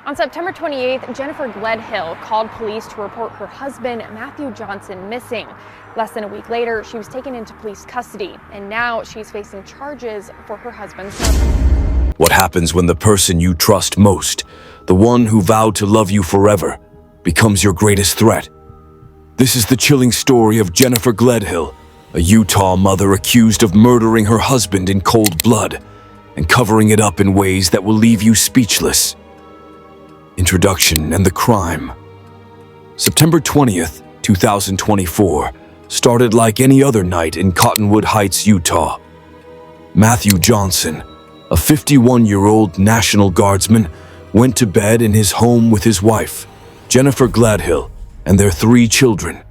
On September 28th, Jennifer Gladhill called police to report her husband, Matthew Johnson, missing. Less than a week later, she was taken into police custody, and now she's facing charges for her husband's murder. What happens when the person you trust most, the one who vowed to love you forever, becomes your greatest threat? This is the chilling story of Jennifer Gladhill, a Utah mother accused of murdering her husband in cold blood and covering it up in ways that will leave you speechless. Introduction and the crime. September 20th, 2024, started like any other night in Cottonwood Heights, Utah. Matthew Johnson, a 51-year-old National Guardsman, went to bed in his home with his wife, Jennifer Gladhill, and their 3 children.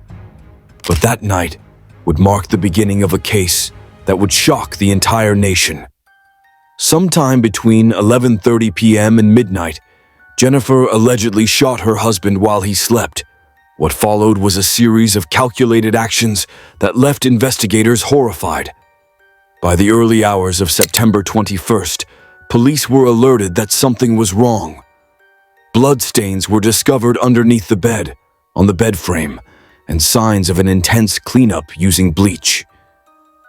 But that night would mark the beginning of a case that would shock the entire nation. Sometime between 11:30 p.m. and midnight, Jennifer allegedly shot her husband while he slept. What followed was a series of calculated actions that left investigators horrified. By the early hours of September 21st, police were alerted that something was wrong. Bloodstains were discovered underneath the bed, on the bed frame, and signs of an intense cleanup using bleach.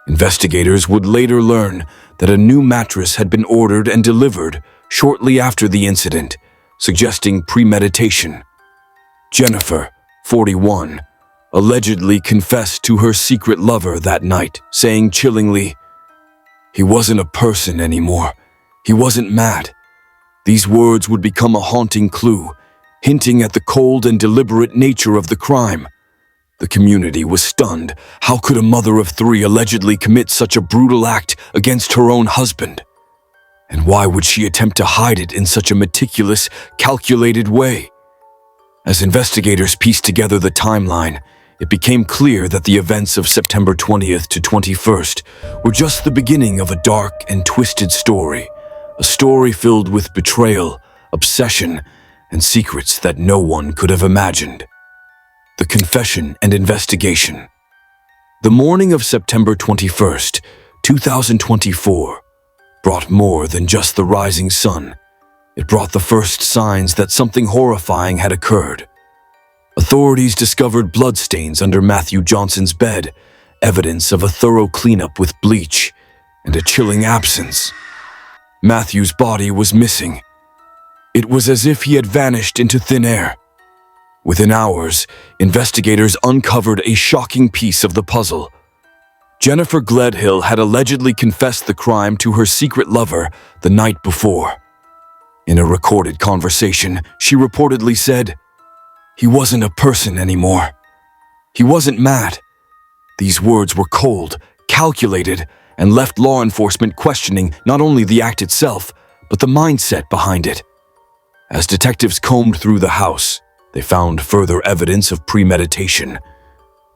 Investigators would later learn that a new mattress had been ordered and delivered shortly after the incident, suggesting premeditation. Jennifer, 41, allegedly confessed to her secret lover that night, saying chillingly, "He wasn't a person anymore. He wasn't mad." These words would become a haunting clue, hinting at the cold and deliberate nature of the crime. The community was stunned. How could a mother of 3 allegedly commit such a brutal act against her own husband? And why would she attempt to hide it in such a meticulous, calculated way? As investigators pieced together the timeline, it became clear that the events of September 20th to 21st were just the beginning of a dark and twisted story, a story filled with betrayal, obsession, and secrets that no one could have imagined. The confession and investigation. The morning of September 21st, 2024, brought more than just the rising sun. It brought the first signs that something horrifying had occurred. Authorities discovered bloodstains under Matthew Johnson's bed, evidence of a thorough cleanup with bleach, and a chilling absence. Matthew's body was missing. It was as if he had vanished into thin air. Within hours, investigators uncovered a shocking piece of the puzzle. Jennifer Gladhill had allegedly confessed the crime to her secret lover the night before. In a recorded conversation, she reportedly said, "He wasn't a person anymore. He wasn't mad." These words were cold, calculated, and left law enforcement questioning not only the act itself, but the mindset behind it. As detectives combed through the house, they found further evidence of premeditation.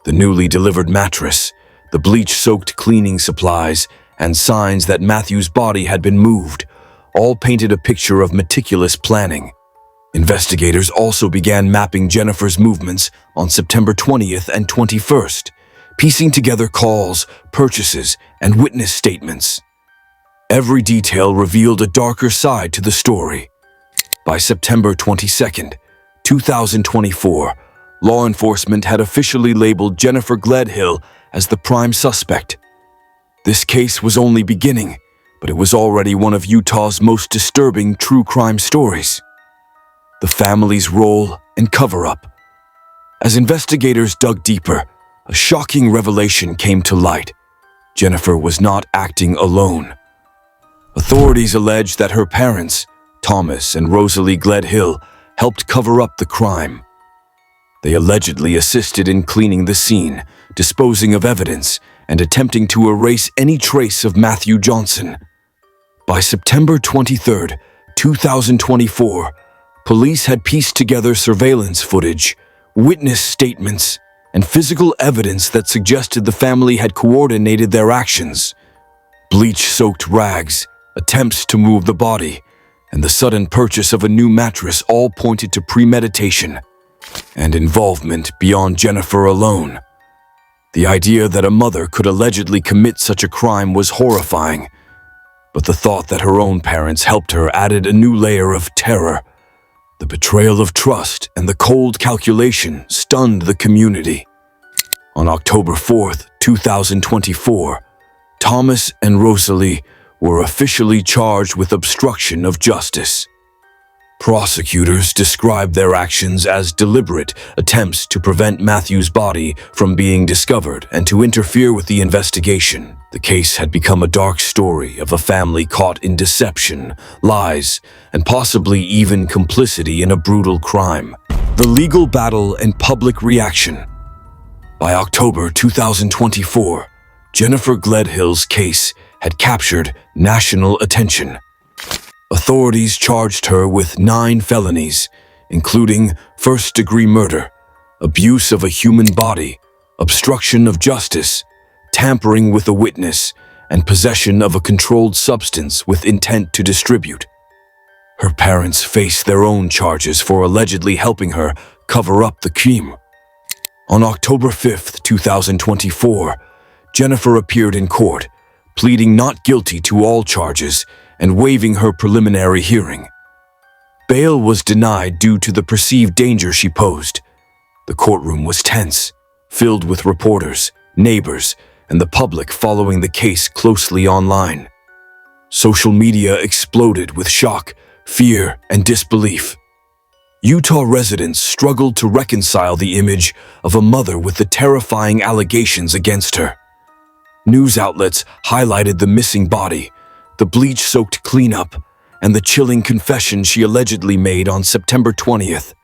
The newly delivered mattress, the bleach-soaked cleaning supplies, and signs that Matthew's body had been moved, all painted a picture of meticulous planning. Investigators also began mapping Jennifer's movements on September 20th and 21st, piecing together calls, purchases, and witness statements. Every detail revealed a darker side to the story. By September 22nd, 2024, law enforcement had officially labeled Jennifer Gladhill as the prime suspect. This case was only beginning, but it was already one of Utah's most disturbing true crime stories. The family's role and cover-up. As investigators dug deeper, a shocking revelation came to light. Jennifer was not acting alone. Authorities alleged that her parents, Thomas and Rosalie Gledhill, helped cover up the crime. They allegedly assisted in cleaning the scene, disposing of evidence, and attempting to erase any trace of Matthew Johnson. By September 23rd, 2024, police had pieced together surveillance footage, witness statements, and physical evidence that suggested the family had coordinated their actions. Bleach-soaked rags, attempts to move the body, and the sudden purchase of a new mattress all pointed to premeditation and involvement beyond Jennifer alone. The idea that a mother could allegedly commit such a crime was horrifying, but the thought that her own parents helped her added a new layer of terror. The betrayal of trust and the cold calculation stunned the community. On October 4th, 2024, Thomas and Rosalie were officially charged with obstruction of justice. Prosecutors described their actions as deliberate attempts to prevent Matthew's body from being discovered and to interfere with the investigation. The case had become a dark story of a family caught in deception, lies, and possibly even complicity in a brutal crime. The legal battle and public reaction. By October 2024, Jennifer Gladhill's case had captured national attention. Authorities charged her with 9 felonies, including first-degree murder, abuse of a human body, obstruction of justice, tampering with a witness, and possession of a controlled substance with intent to distribute. Her parents face their own charges for allegedly helping her cover up the crime. On October 5, 2024, Jennifer appeared in court, pleading not guilty to all charges and waiving her preliminary hearing. Bail was denied due to the perceived danger she posed. The courtroom was tense, filled with reporters, neighbors, and the public following the case closely online. Social media exploded with shock, fear, and disbelief. Utah residents struggled to reconcile the image of a mother with the terrifying allegations against her. News outlets highlighted the missing body, the bleach-soaked cleanup, and the chilling confession she allegedly made on September 20th.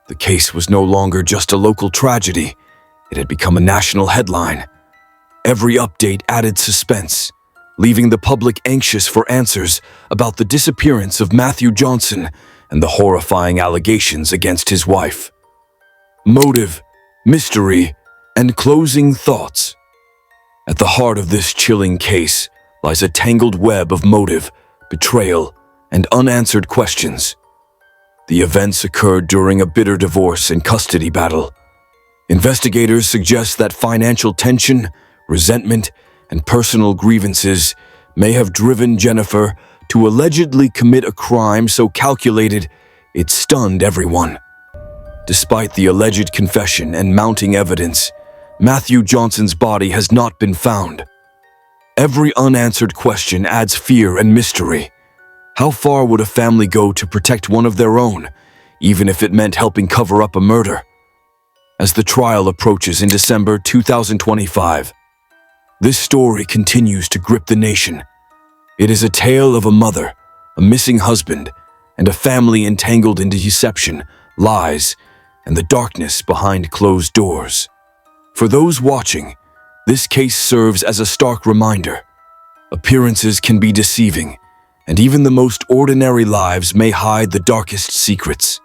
The case was no longer just a local tragedy. It had become a national headline. Every update added suspense, leaving the public anxious for answers about the disappearance of Matthew Johnson and the horrifying allegations against his wife. Motive, mystery, and closing thoughts. At the heart of this chilling case lies a tangled web of motive, betrayal, and unanswered questions. The events occurred during a bitter divorce and custody battle. Investigators suggest that financial tension, resentment, and personal grievances may have driven Jennifer to allegedly commit a crime so calculated it stunned everyone. Despite the alleged confession and mounting evidence, Matthew Johnson's body has not been found. Every unanswered question adds fear and mystery. How far would a family go to protect one of their own, even if it meant helping cover up a murder? As the trial approaches in December 2025, this story continues to grip the nation. It is a tale of a mother, a missing husband, and a family entangled into deception, lies, and the darkness behind closed doors. For those watching, this case serves as a stark reminder. Appearances can be deceiving, and even the most ordinary lives may hide the darkest secrets.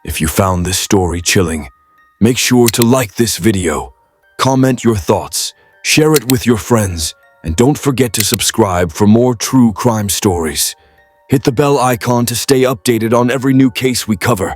If you found this story chilling, make sure to like this video, comment your thoughts, share it with your friends, and don't forget to subscribe for more true crime stories. Hit the bell icon to stay updated on every new case we cover.